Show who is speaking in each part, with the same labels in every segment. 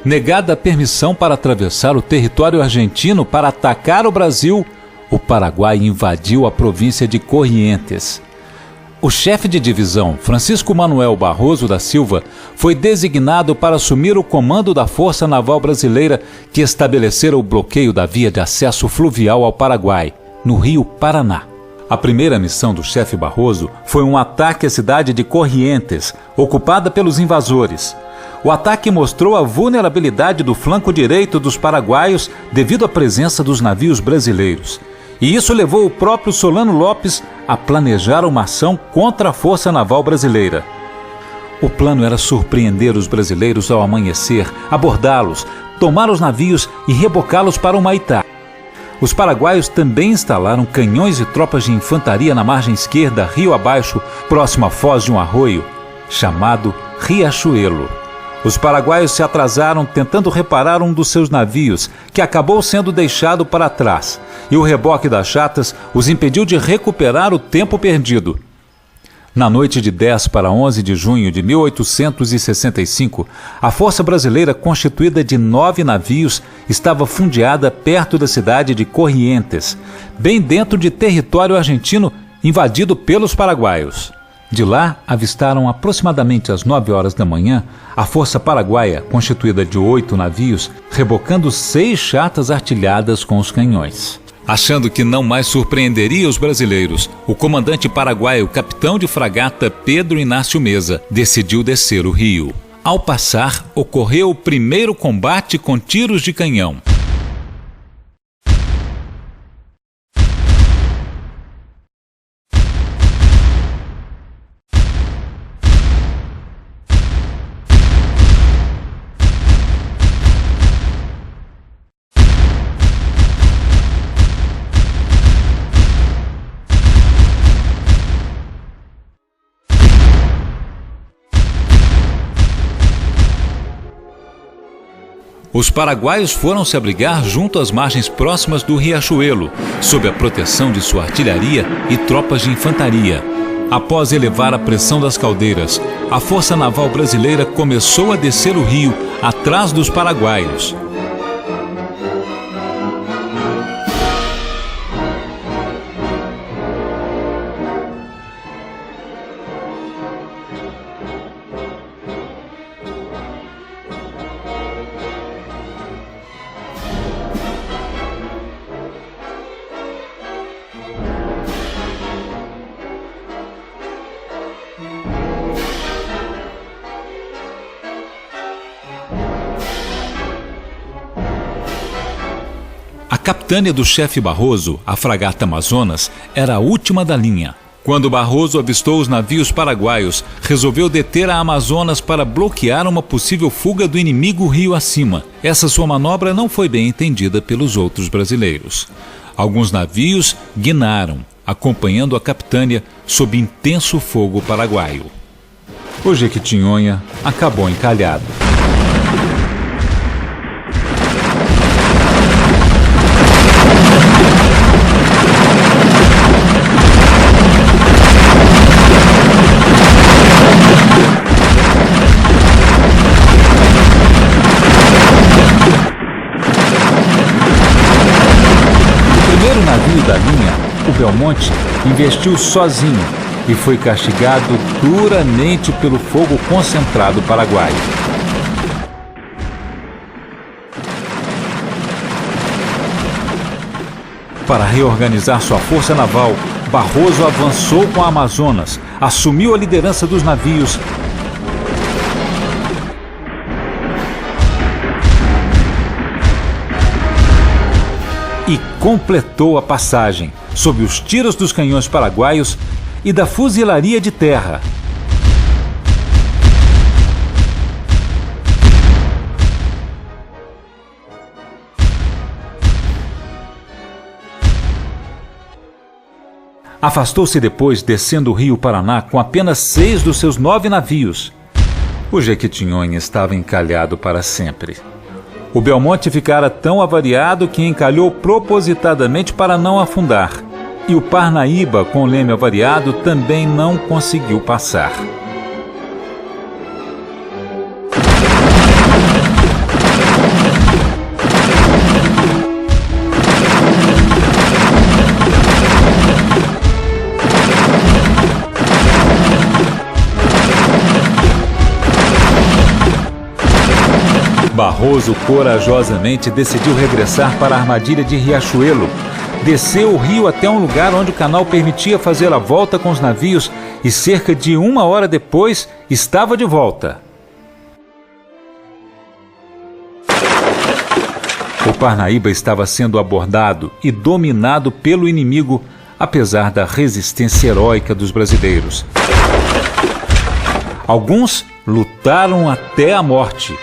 Speaker 1: Negada a permissão para atravessar o território argentino para atacar o Brasil, o Paraguai invadiu a província de Corrientes. O chefe de divisão, Francisco Manuel Barroso da Silva, foi designado para assumir o comando da Força Naval Brasileira que estabelecera o bloqueio da via de acesso fluvial ao Paraguai, no Rio Paraná. A primeira missão do chefe Barroso foi um ataque à cidade de Corrientes, ocupada pelos invasores. O ataque mostrou a vulnerabilidade do flanco direito dos paraguaios devido à presença dos navios brasileiros. E isso levou o próprio Solano Lopes a planejar uma ação contra a Força Naval Brasileira. O plano era surpreender os brasileiros ao amanhecer, abordá-los, tomar os navios e rebocá-los para o Humaitá. Os paraguaios também instalaram canhões e tropas de infantaria na margem esquerda, rio abaixo, próximo à foz de um arroio, chamado Riachuelo. Os paraguaios se atrasaram tentando reparar um dos seus navios, que acabou sendo deixado para trás, e o reboque das chatas os impediu de recuperar o tempo perdido. Na noite de 10 para 11 de junho de 1865, a Força Brasileira, constituída de 9 navios, estava fundeada perto da cidade de Corrientes, bem dentro de território argentino invadido pelos paraguaios. De lá, avistaram aproximadamente às 9 horas da manhã a Força Paraguaia, constituída de 8 navios, rebocando 6 chatas artilhadas com os canhões. Achando que não mais surpreenderia os brasileiros, o comandante paraguaio, capitão de fragata Pedro Inácio Meza, decidiu descer o rio. Ao passar, ocorreu o primeiro combate com tiros de canhão. Os paraguaios foram se abrigar junto às margens próximas do Riachuelo, sob a proteção de sua artilharia e tropas de infantaria. Após elevar a pressão das caldeiras, a Força Naval Brasileira começou a descer o rio atrás dos paraguaios. A capitânia do chefe Barroso, a fragata Amazonas, era a última da linha. Quando Barroso avistou os navios paraguaios, resolveu deter a Amazonas para bloquear uma possível fuga do inimigo rio acima. Essa sua manobra não foi bem entendida pelos outros brasileiros. Alguns navios guinaram, acompanhando a capitânia sob intenso fogo paraguaio. O Jequitinhonha acabou encalhado. Da linha, o Belmonte investiu sozinho e foi castigado duramente pelo fogo concentrado paraguaio. Para reorganizar sua força naval, Barroso avançou com a Amazonas, assumiu a liderança dos navios e completou a passagem, sob os tiros dos canhões paraguaios e da fuzilaria de terra. Afastou-se depois, descendo o rio Paraná com apenas 6 dos seus 9 navios. O Jequitinhonha estava encalhado para sempre. O Belmonte ficara tão avariado que encalhou propositadamente para não afundar. E o Parnaíba, com o leme avariado, também não conseguiu passar. Barroso corajosamente decidiu regressar para a armadilha de Riachuelo. Desceu o rio até um lugar onde o canal permitia fazer a volta com os navios e cerca de 1 hora depois estava de volta. O Parnaíba estava sendo abordado e dominado pelo inimigo, apesar da resistência heróica dos brasileiros. Alguns lutaram até a morte.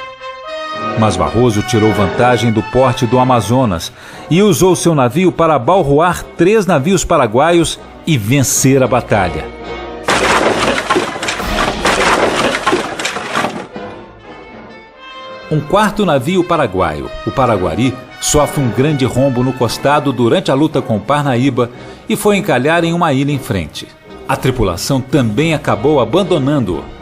Speaker 1: Mas Barroso tirou vantagem do porte do Amazonas e usou seu navio para abalroar 3 navios paraguaios e vencer a batalha. Um 4º navio paraguaio, o Paraguari, sofre um grande rombo no costado durante a luta com o Parnaíba e foi encalhar em uma ilha em frente. A tripulação também acabou abandonando-o.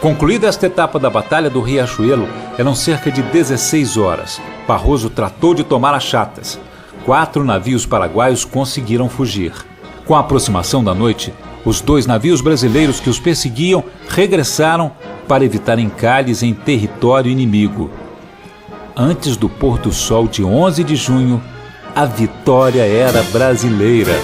Speaker 1: Concluída esta etapa da Batalha do Riachuelo, eram cerca de 16 horas. Barroso tratou de tomar as chatas. 4 navios paraguaios conseguiram fugir. Com a aproximação da noite, os 2 navios brasileiros que os perseguiam regressaram para evitar encalhes em território inimigo. Antes do pôr do sol de 11 de junho, a vitória era brasileira.